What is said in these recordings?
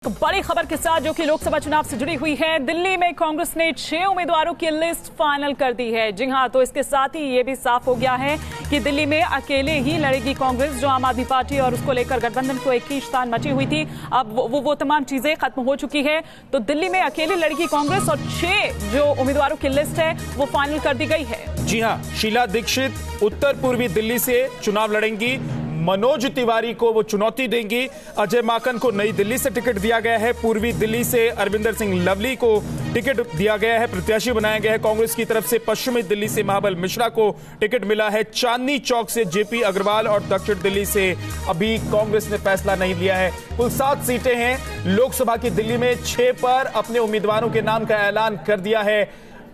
बड़ी खबर के साथ जो कि लोकसभा चुनाव से जुड़ी हुई है। दिल्ली में कांग्रेस ने 6 उम्मीदवारों की लिस्ट फाइनल कर दी है। जी हां, तो इसके साथ ही ये भी साफ हो गया है कि दिल्ली में अकेले ही लड़ेगी कांग्रेस, जो आम आदमी पार्टी और उसको लेकर गठबंधन को एक खींचतान मची हुई थी। अब वो तमाम चीजें खत्म हो चुकी है। तो दिल्ली में अकेले लड़ेगी कांग्रेस और 6 जो उम्मीदवारों की लिस्ट है वो फाइनल कर दी गई है। जी हां, शीला दीक्षित उत्तर पूर्वी दिल्ली से चुनाव लड़ेंगी। मनोज तिवारी को वो चुनौती देंगी। अजय माकन को नई दिल्ली से टिकट दिया गया है। पूर्वी दिल्ली से अरविंदर सिंह लवली को टिकट दिया गया है, प्रत्याशी बनाया गया है कांग्रेस की तरफ से। पश्चिमी दिल्ली से महाबल मिश्रा को टिकट मिला है। चांदनी चौक से जेपी अग्रवाल और दक्षिण दिल्ली से अभी कांग्रेस ने फैसला नहीं लिया है। कुल 7 सीटें हैं लोकसभा की। दिल्ली में 6 पर अपने उम्मीदवारों के नाम का ऐलान कर दिया है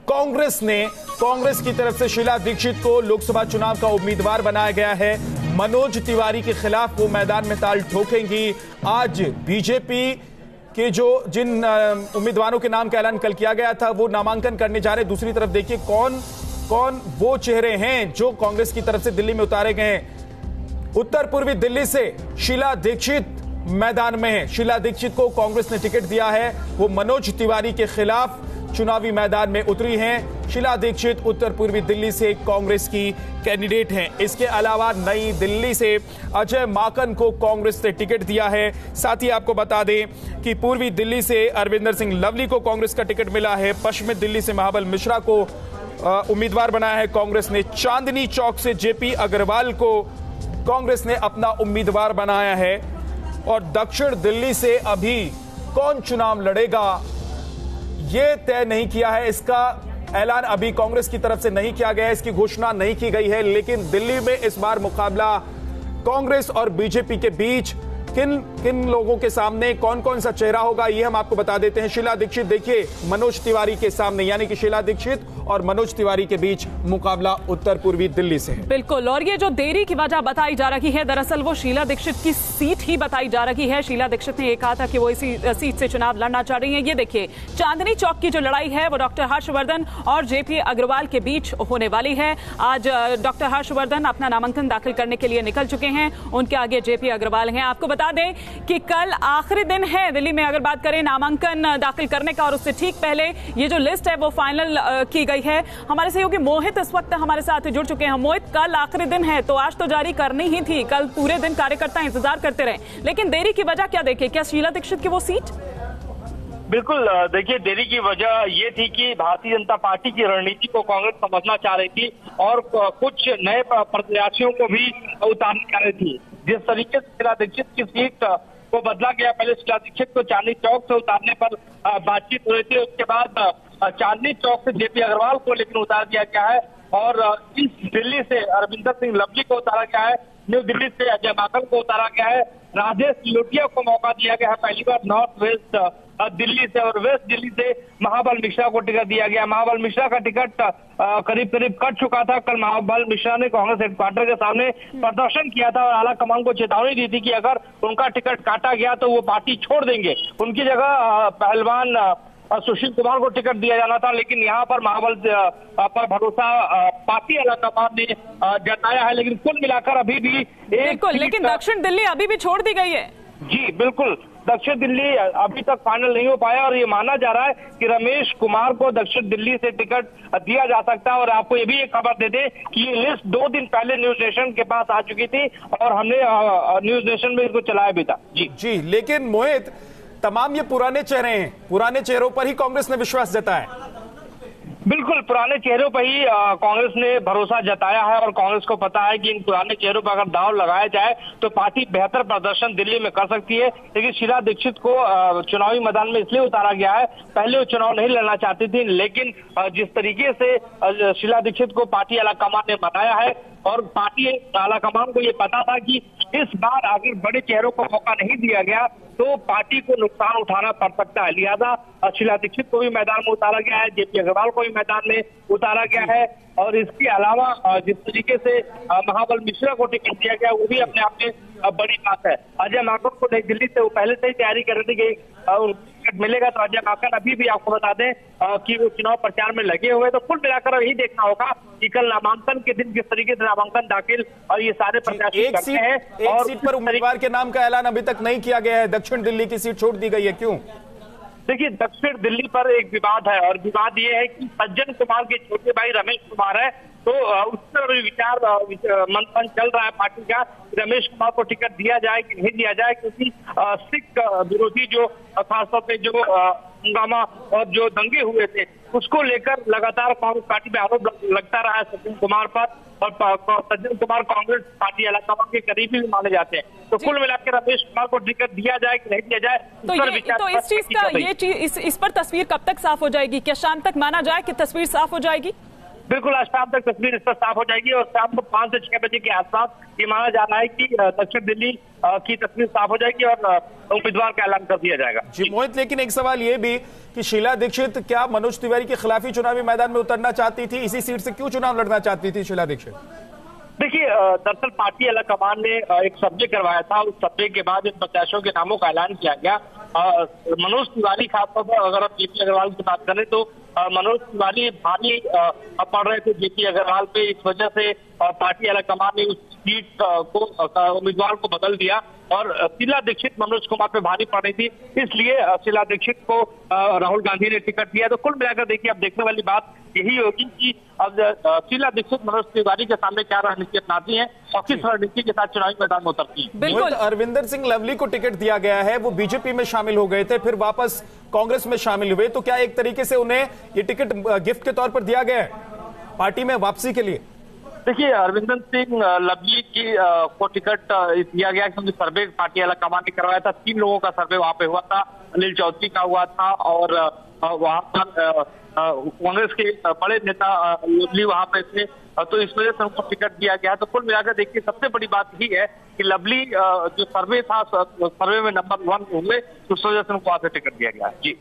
कांग्रेस ने। कांग्रेस की तरफ से शीला दीक्षित को लोकसभा चुनाव का उम्मीदवार बनाया गया है। मनोज तिवारी के खिलाफ वो मैदान में ताल ठोकेंगी। आज बीजेपी के जिन उम्मीदवारों के नाम का ऐलान कल किया गया था वो नामांकन करने जा रहे हैं। दूसरी तरफ देखिए कौन कौन वो चेहरे हैं जो कांग्रेस की तरफ से दिल्ली में उतारे गए हैं। उत्तर पूर्वी दिल्ली से शीला दीक्षित मैदान में है। शीला दीक्षित को कांग्रेस ने टिकट दिया है। वो मनोज तिवारी के खिलाफ चुनावी मैदान में उतरी हैं। शीला दीक्षित उत्तर पूर्वी दिल्ली से कांग्रेस की कैंडिडेट हैं। इसके अलावा नई दिल्ली से अजय माकन को कांग्रेस ने टिकट दिया है। साथ ही आपको बता दें कि पूर्वी दिल्ली से अरविंदर सिंह लवली को कांग्रेस का टिकट मिला है। पश्चिमी दिल्ली से महाबल मिश्रा को उम्मीदवार बनाया है कांग्रेस ने। चांदनी चौक से जेपी अग्रवाल को कांग्रेस ने अपना उम्मीदवार बनाया है। और दक्षिण दिल्ली से अभी कौन चुनाव लड़ेगा ये तय नहीं किया है। इसका ऐलान अभी कांग्रेस की तरफ से नहीं किया गया है, इसकी घोषणा नहीं की गई है। लेकिन दिल्ली में इस बार मुकाबला कांग्रेस और बीजेपी के बीच किन किन लोगों के सामने कौन कौन सा चेहरा होगा ये हम आपको बता देते हैं। शीला दीक्षित देखिए मनोज तिवारी के सामने, यानी कि शीला दीक्षित और मनोज तिवारी के बीच मुकाबला उत्तर पूर्वी दिल्ली से है। बिल्कुल, और ये जो देरी की वजह बताई जा रही है दरअसल वो शीला दीक्षित की सीट ही बताई जा रही है। शीला दीक्षित ने ये कहा था कि वो इसी सीट से चुनाव लड़ना चाह रही है। ये देखिए चांदनी चौक की जो लड़ाई है वो डॉक्टर हर्षवर्धन और जेपी अग्रवाल के बीच होने वाली है। आज डॉक्टर हर्षवर्धन अपना नामांकन दाखिल करने के लिए निकल चुके हैं। उनके आगे जेपी अग्रवाल हैं। आपको बता दें कि कल आखिरी दिन है दिल्ली में अगर बात करें नामांकन दाखिल करने का, और उससे ठीक पहले ये जो लिस्ट है वो फाइनल की गई है। हमारे सहयोगी मोहित इस वक्त हमारे साथ जुड़ चुके हैं। मोहित, कल आखिरी दिन है तो आज तो जारी करनी ही थी, कल पूरे दिन कार्यकर्ता इंतजार करते रहे, लेकिन देरी की वजह क्या देखे? क्या शीला दीक्षित की वो सीट? बिल्कुल, देखिए देरी की वजह ये थी कि भारतीय जनता पार्टी की रणनीति को कांग्रेस समझना चाह रही थी और कुछ नए प्रत्याशियों को भी उतारना चाह रही थी। जिस तरीके से शीला दीक्षित की सीट को बदला गया, पहले शीला दीक्षित को चांदनी चौक से उतारने पर बातचीत हो रही थी, उसके बाद चांदनी चौक से जेपी अग्रवाल को लेकिन उतार दिया गया है और इस दिल्ली से अरविंदर सिंह लवली को उतारा गया है। न्यू दिल्ली से अजय माकन को उतारा गया है। राजेश लोटिया को मौका दिया गया है पहली बार नॉर्थ वेस्ट दिल्ली से, और वेस्ट दिल्ली से महाबल मिश्रा को टिकट दिया गया। महाबल मिश्रा का टिकट करीब करीब कट चुका था। कल महाबल मिश्रा ने कांग्रेस हेडक्वार्टर के सामने प्रदर्शन किया था और आला कमान को चेतावनी दी थी कि अगर उनका टिकट काटा गया तो वो पार्टी छोड़ देंगे। उनकी जगह पहलवान सुशील कुमार को टिकट दिया जाना था, लेकिन यहाँ पर महाबल पर भरोसा पार्टी आला कमान ने जताया है। लेकिन कुल मिलाकर अभी भी बिल्कुल, लेकिन दक्षिण दिल्ली अभी भी छोड़ दी गई है। जी बिल्कुल, दक्षिण दिल्ली अभी तक फाइनल नहीं हो पाया और ये माना जा रहा है कि रमेश कुमार को दक्षिण दिल्ली से टिकट दिया जा सकता है। और आपको ये भी एक खबर दे दें कि ये लिस्ट 2 दिन पहले न्यूज नेशन के पास आ चुकी थी और हमने न्यूज नेशन में इसको चलाया भी था। जी, लेकिन मोहित, तमाम ये पुराने चेहरे हैं, पुराने चेहरों पर ही कांग्रेस ने विश्वास जताया। बिल्कुल, पुराने चेहरों पर ही कांग्रेस ने भरोसा जताया है और कांग्रेस को पता है कि इन पुराने चेहरों पर अगर दांव लगाया जाए तो पार्टी बेहतर प्रदर्शन दिल्ली में कर सकती है। लेकिन शीला दीक्षित को चुनावी मैदान में इसलिए उतारा गया है, पहले वो चुनाव नहीं लड़ना चाहती थी, लेकिन जिस तरीके से शीला दीक्षित को पार्टी आलाकमान ने मनाया है और पार्टी आलाकमान को ये पता था कि इस बार अगर बड़े चेहरों को मौका नहीं दिया गया तो पार्टी को नुकसान उठाना पड़ सकता है। लिहाजा शीला दीक्षित को भी मैदान में उतारा गया है, जेपी अग्रवाल को भी मैदान में उतारा गया है। और इसके अलावा जिस तरीके से महाबल मिश्रा को टिकट दिया गया वो भी अपने आप में बड़ी बात है। अजय माकन को नई दिल्ली से वो पहले से ही तैयारी कर रही थी कि टिकट मिलेगा तो अजय माकन अभी भी आपको बता दें कि वो चुनाव प्रचार में लगे हुए। तो कुल मिलाकर यही देखना होगा कि कल नामांकन के दिन किस तरीके से नामांकन दाखिल और ये सारे प्रत्याशी करते हैं। एक सीट पर उम्मीदवार के नाम का ऐलान अभी तक नहीं किया गया है, दक्षिण दिल्ली की सीट छोड़ दी गई है, क्यों? देखिए, दक्षिण दिल्ली पर एक विवाद है और विवाद ये है कि सज्जन कुमार के छोटे भाई रमेश कुमार है, तो उस पर विचार मंथन चल रहा है पार्टी का, रमेश कुमार को टिकट दिया जाए कि नहीं दिया जाए, क्योंकि सिख विरोधी जो खासतौर पे जो हंगामा और जो दंगे हुए थे उसको लेकर लगातार कांग्रेस पार्टी में आरोप लगता रहा है सज्जन कुमार पर, और सज्जन कुमार कांग्रेस पार्टी इलाकाबाद के करीबी भी माने जाते हैं। तो कुल मिलाकर रमेश कुमार को टिकट दिया जाए कि नहीं दिया जाए, तो इस चीज का इस पर तस्वीर कब तक साफ हो जाएगी? क्या शाम तक माना जाए कि तस्वीर साफ हो जाएगी? बिल्कुल, आज शाम तक तस्वीर इस पर साफ हो जाएगी और शाम को 5 से 6 बजे के आसपास ये माना जा रहा है कि दक्षिण दिल्ली की तस्वीर साफ हो जाएगी और उम्मीदवार का ऐलान कर दिया जाएगा। जी मोहित, लेकिन एक सवाल ये भी कि शीला दीक्षित क्या मनोज तिवारी के खिलाफ ही चुनावी मैदान में उतरना चाहती थी? इसी सीट से क्यों चुनाव लड़ना चाहती थी शीला दीक्षित? देखिए, दरअसल पार्टी अलाकमान ने एक सर्वे करवाया था, उस सर्वे के बाद इन प्रत्याशियों के नामों का ऐलान किया गया। मनोज तिवारी खासतौर पर अगर आप जेपी अग्रवाल की बात करें तो मनोज तिवारी भारी पड़ रहे थे जेपी अग्रवाल पे, इस वजह से पार्टी अलाकमान ने उस सीट को उम्मीदवार को बदल दिया और शीला दीक्षित मनोज कुमार पे भारी पड़ रही थी, इसलिए शीला दीक्षित को राहुल गांधी ने टिकट दिया। तो कुल मिलाकर देखिए, अब देखने वाली बात यही होगी कि अब शीला दीक्षित मनोज तिवारी के सामने क्या रणनीति अपनाती हैं और किस रणनीति के साथ चुनावी मैदान में उतरती है। बिल्कुल, अरविंदर सिंह लवली को टिकट दिया गया है, वो बीजेपी में शामिल हो गए थे, फिर वापस कांग्रेस में शामिल हुए, तो क्या एक तरीके से उन्हें ये टिकट गिफ्ट के तौर पर दिया गया है पार्टी में वापसी के लिए? देखिए, अरविंदर सिंह लवली की को टिकट दिया गया क्योंकि सर्वे पार्टी अलाकमान ने करवाया था। 3 लोगों का सर्वे वहां पे हुआ था, अनिल चौधरी का हुआ था और वहां पर कांग्रेस के बड़े नेता लवली वहां पे थे, तो इस वजह से उनको टिकट दिया गया। तो कुल मिलाकर देखिए, सबसे बड़ी बात यही है कि लवली जो सर्वे था, सर्वे में नंबर 1 हुए, उस वजह से उनको वहां से टिकट दिया गया। जी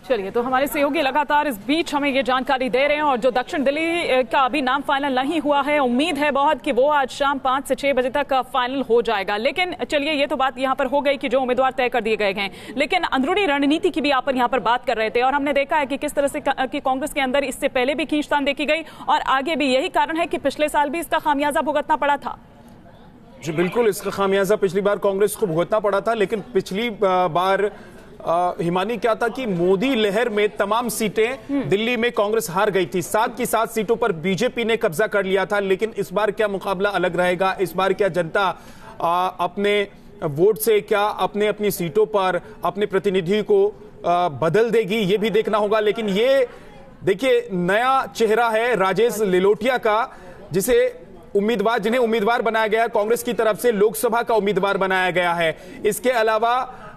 चलिए, तो हमारे सहयोगी लगातार इस बीच हमें ये जानकारी दे रहे हैं और जो दक्षिण दिल्ली का अभी नाम फाइनल नहीं हुआ है, उम्मीद है बहुत कि वो आज शाम 5 से 6 बजे तक फाइनल हो जाएगा। लेकिन चलिए, ये तो बात यहाँ पर हो गई कि जो उम्मीदवार तय कर दिए गए हैं, लेकिन अंदरूनी रणनीति की भी आप यहाँ पर बात कर रहे थे और हमने देखा है कि किस तरह से कि कांग्रेस के अंदर इससे पहले भी खींचतान देखी गई और आगे भी। यही कारण है कि पिछले साल भी इसका खामियाजा भुगतना पड़ा था। जी बिल्कुल, इसका खामियाजा पिछली बार कांग्रेस को भुगतना पड़ा था, लेकिन पिछली बार हिमानी क्या था कि मोदी लहर में तमाम सीटें दिल्ली में कांग्रेस हार गई थी, 7 की 7 सीटों पर बीजेपी ने कब्जा कर लिया था। लेकिन इस बार क्या मुकाबला अलग रहेगा? इस बार क्या जनता अपने वोट से क्या अपनी सीटों पर अपने प्रतिनिधि को बदल देगी, ये भी देखना होगा। लेकिन ये देखिए, नया चेहरा है राजेश लिलोटिया का, जिन्हें उम्मीदवार बनाया गया है कांग्रेस की तरफ से, लोकसभा का उम्मीदवार बनाया गया है। इसके अलावा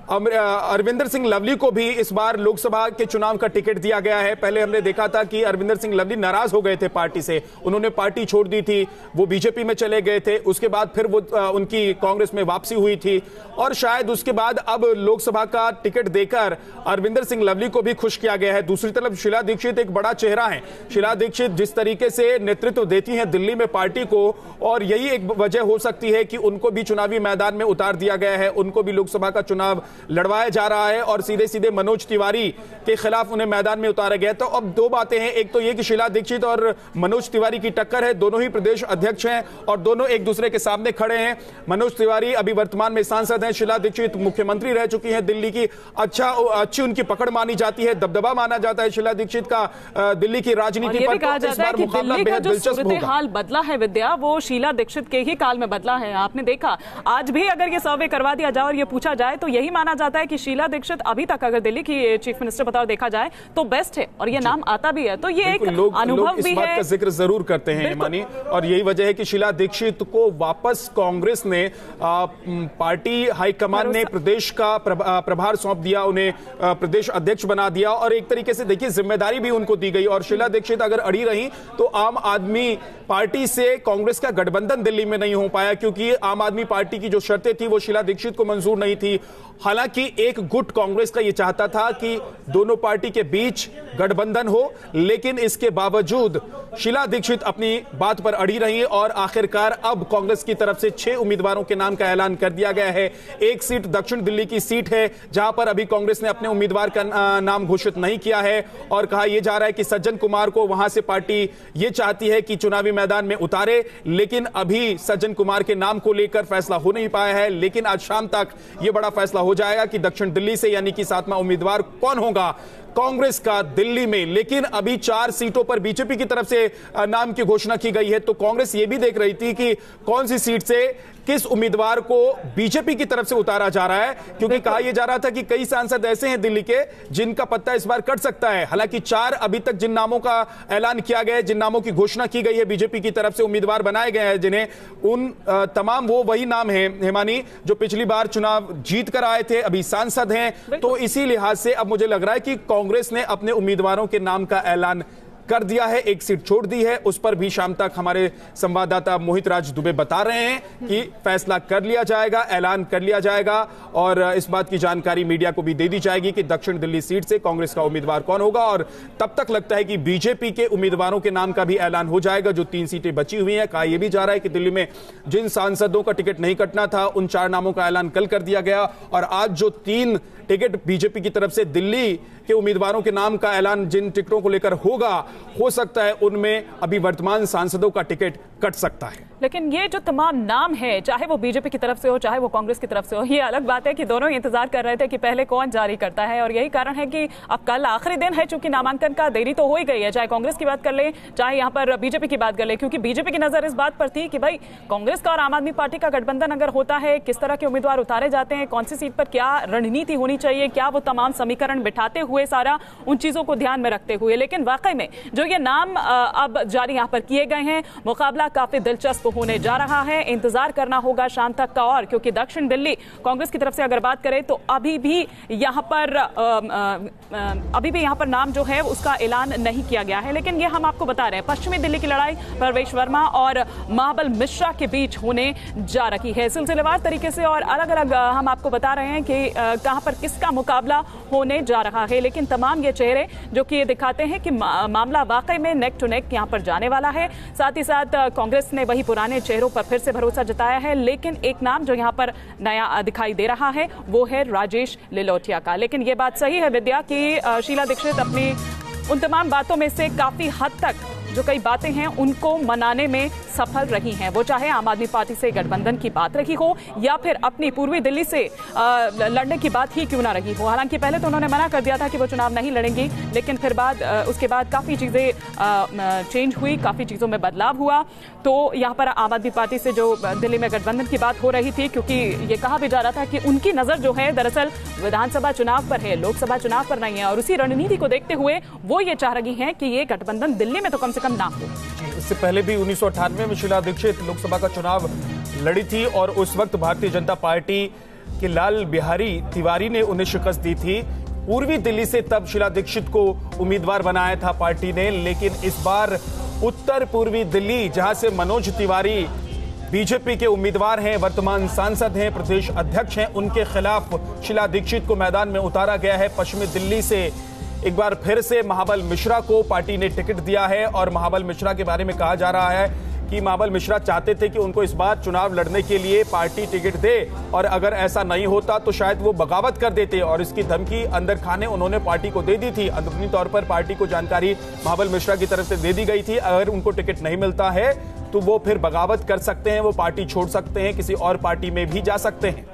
अरविंदर सिंह लवली को भी इस बार लोकसभा के चुनाव का टिकट दिया गया है। पहले हमने देखा था कि अरविंदर सिंह लवली नाराज हो गए थे पार्टी से, उन्होंने पार्टी छोड़ दी थी, वो बीजेपी में चले गए थे, उसके बाद फिर वो उनकी कांग्रेस में वापसी हुई थी और शायद उसके बाद अब लोकसभा का टिकट देकर अरविंदर सिंह लवली को भी खुश किया गया है। दूसरी तरफ शीला दीक्षित एक बड़ा चेहरा है। शीला दीक्षित जिस तरीके से नेतृत्व देती हैं दिल्ली में पार्टी को, और यही एक वजह हो सकती है कि उनको भी चुनावी मैदान में उतार दिया गया है, उनको भी लोकसभा का चुनाव लड़वाया जा रहा है और सीधे सीधे मनोज तिवारी के खिलाफ उन्हें मैदान में उतारा गया। तो अब 2 बातें हैं, एक तो ये कि शीला दीक्षित और मनोज तिवारी की टक्कर है, दोनों ही प्रदेश अध्यक्ष हैं और दोनों एक दूसरे के सामने खड़े हैं। मनोज तिवारी अभी वर्तमान में सांसद हैं, शीला दीक्षित मुख्यमंत्री रह चुकी हैं दिल्ली की, अच्छी उनकी पकड़ मानी जाती है, दबदबा माना जाता है शीला दीक्षित का दिल्ली की राजनीति पर। कहा जाता है कि दिल्ली का जो सूरत हाल बदला है विद्या, वो शीला दीक्षित के ही काल में बदला है। आपने देखा, आज भी अगर ये सर्वे करवा दिया जाए और ये पूछा जाए तो यही माना जाता है कि शीला दीक्षित अभी तक अगर दिल्ली की चीफ मिनिस्टर बताओ देखा जाए तो बेस्ट है और ये नाम आता भी है। तो ये एक अनुभव भी है, इस बात का जिक्र जरूर करते हैं हिमानी, और यही वजह है कि शीला दीक्षित को वापस कांग्रेस ने पार्टी हाईकमान ने प्रदेश का प्रभार सौंप दिया, उन्हें प्रदेश अध्यक्ष बना दिया और एक तरीके से देखिए जिम्मेदारी भी उनको दी गई। और शीला दीक्षित अगर अड़ी रही तो आम आदमी पार्टी से कांग्रेस का गठबंधन दिल्ली में नहीं हो पाया, क्योंकि आम आदमी पार्टी की जो शर्तें थी वो शीला दीक्षित को मंजूर नहीं थी। हालांकि एक गुट कांग्रेस का यह चाहता था कि दोनों पार्टी के बीच गठबंधन हो, लेकिन इसके बावजूद शीला दीक्षित अपनी बात पर अड़ी रही और आखिरकार अब कांग्रेस की तरफ से 6 उम्मीदवारों के नाम का ऐलान कर दिया गया है। एक सीट दक्षिण दिल्ली की सीट है जहां पर अभी कांग्रेस ने अपने उम्मीदवार का नाम घोषित नहीं किया है और कहा यह जा रहा है कि सज्जन कुमार को वहां से पार्टी यह चाहती है कि चुनावी मैदान में उतारे, लेकिन अभी सज्जन कुमार के नाम को लेकर फैसला हो नहीं पाया है। लेकिन आज शाम तक यह बड़ा फैसला हो जाएगा कि दक्षिण दिल्ली से यानी कि 7वां उम्मीदवार कौन होगा कांग्रेस का दिल्ली में। लेकिन अभी 4 सीटों पर बीजेपी की तरफ से नाम की घोषणा की गई है, तो कांग्रेस यह भी देख रही थी कि कौन सी सीट से किस उम्मीदवार को बीजेपी की तरफ से उतारा जा रहा है, क्योंकि कहा यह जा रहा था कि कई सांसद ऐसे हैं दिल्ली के जिनका पत्ता इस बार कट सकता है। हालांकि 4 अभी तक जिन नामों का ऐलान किया गया है, जिन नामों की घोषणा की गई है, बीजेपी की तरफ से उम्मीदवार बनाए गए हैं जिन्हें, उन तमाम वो वही नाम है हेमानी जो पिछली बार चुनाव जीत कर आए थे, अभी सांसद हैं। तो इसी लिहाज से अब मुझे लग रहा है कि कांग्रेस ने अपने उम्मीदवारों के नाम का ऐलान कर दिया है, एक सीट छोड़ दी है। उस पर भी शाम तक हमारे संवाददाता मोहित राज दुबे बता रहे हैं कि फैसला कर लिया जाएगा, ऐलान कर लिया जाएगा और इस बात की जानकारी मीडिया को भी दे दी जाएगी कि दक्षिण दिल्ली सीट से कांग्रेस का उम्मीदवार कौन होगा। और तब तक लगता है कि बीजेपी के उम्मीदवारों के नाम का भी ऐलान हो जाएगा जो 3 सीटें बची हुई हैं। कहा यह भी जा रहा है कि दिल्ली में जिन सांसदों का टिकट नहीं कटना था उन 4 नामों का ऐलान कल कर दिया गया और आज जो 3 टिकट बीजेपी की तरफ से दिल्ली के उम्मीदवारों के नाम का ऐलान जिन टिकटों को लेकर होगा, हो सकता है उनमें अभी वर्तमान सांसदों का टिकट कट सकता है। लेकिन ये जो तमाम नाम है, चाहे वो बीजेपी की तरफ से हो चाहे वो कांग्रेस की तरफ से हो, ये अलग बात है कि दोनों ही इंतजार कर रहे थे कि पहले कौन जारी करता है और यही कारण है कि अब कल आखिरी दिन है। चूंकि नामांकन का देरी तो हो ही गई है, चाहे कांग्रेस की बात कर ले चाहे यहाँ पर बीजेपी की बात कर ले, क्योंकि बीजेपी की नजर इस बात पर थी कि भाई कांग्रेस का और आम आदमी पार्टी का गठबंधन अगर होता है, किस तरह के उम्मीदवार उतारे जाते हैं, कौन सी सीट पर क्या रणनीति होनी चाहिए, क्या वो तमाम समीकरण बिठाते हुए, सारा उन चीजों को ध्यान में रखते हुए। लेकिन वाकई में जो ये नाम अब जारी यहाँ पर किए गए हैं, मुकाबला काफी दिलचस्प होने जा रहा है। इंतजार करना होगा शाम तक का, और क्योंकि दक्षिण दिल्ली कांग्रेस की तरफ से अगर बात करें तो अभी भी यहाँ पर नाम जो है उसका ऐलान नहीं किया गया है। लेकिन ये हम आपको बता रहे हैं, पश्चिमी दिल्ली की लड़ाई परवेश वर्मा और महाबल मिश्रा के बीच होने जा रही है सिलसिलेवार तरीके से, और अलग अलग हम आपको बता रहे हैं कि कहां पर किसका मुकाबला होने जा रहा है। लेकिन तमाम ये चेहरे जो कि ये दिखाते हैं कि मामला वाकई में नेक टू नेक यहां पर जाने वाला है। साथ ही साथ कांग्रेस ने वही पुराने चेहरों पर फिर से भरोसा जताया है, लेकिन एक नाम जो यहां पर नया दिखाई दे रहा है वो है राजेश लिलोटिया का। लेकिन ये बात सही है विद्या कि शीला दीक्षित अपनी उन तमाम बातों में से काफी हद तक जो कई बातें हैं उनको मनाने में सफल रही हैं, वो चाहे आम आदमी पार्टी से गठबंधन की बात रही हो या फिर अपनी पूर्वी दिल्ली से लड़ने की बात ही क्यों ना रही हो। हालांकि पहले तो उन्होंने मना कर दिया था कि वो चुनाव नहीं लड़ेंगी, लेकिन फिर उसके बाद काफ़ी चीज़ें चेंज हुई, काफ़ी चीज़ों में बदलाव हुआ। तो यहाँ पर आम आदमी पार्टी से जो दिल्ली में गठबंधन की बात हो रही थी, क्योंकि ये कहा भी जा रहा था कि उनकी नज़र जो है दरअसल विधानसभा चुनाव पर है, लोकसभा चुनाव पर नहीं है, और उसी रणनीति को देखते हुए वो ये चाह रही हैं कि ये गठबंधन दिल्ली में तो कम से कम ना हो। इससे पहले भी 1998 में शीला दीक्षित लोकसभा का चुनाव लड़ी थी और उस वक्त भारतीय जनता पार्टी के लाल बिहारी तिवारी ने उन्हें शिकस्त दी थी। पूर्वी दिल्ली से तब शीला दीक्षित को उम्मीदवार बनाया था पार्टी ने, लेकिन इस बार उत्तर पूर्वी दिल्ली, जहां से मनोज तिवारी बीजेपी के उम्मीदवार हैं, वर्तमान सांसद हैं, प्रदेश अध्यक्ष हैं, उनके खिलाफ शीला दीक्षित को मैदान में उतारा गया है। पश्चिमी दिल्ली से एक बार फिर से महाबल मिश्रा को पार्टी ने टिकट दिया है और महाबल मिश्रा के बारे में कहा जा रहा है कि महाबल मिश्रा चाहते थे कि उनको इस बार चुनाव लड़ने के लिए पार्टी टिकट दे, और अगर ऐसा नहीं होता तो शायद वो बगावत कर देते, और इसकी धमकी अंदर खाने उन्होंने पार्टी को दे दी थी। अंदरूनी तौर पर पार्टी को जानकारी महाबल मिश्रा की तरफ से दे दी गई थी, अगर उनको टिकट नहीं मिलता है तो वो फिर बगावत कर सकते हैं, वो पार्टी छोड़ सकते हैं, किसी और पार्टी में भी जा सकते हैं।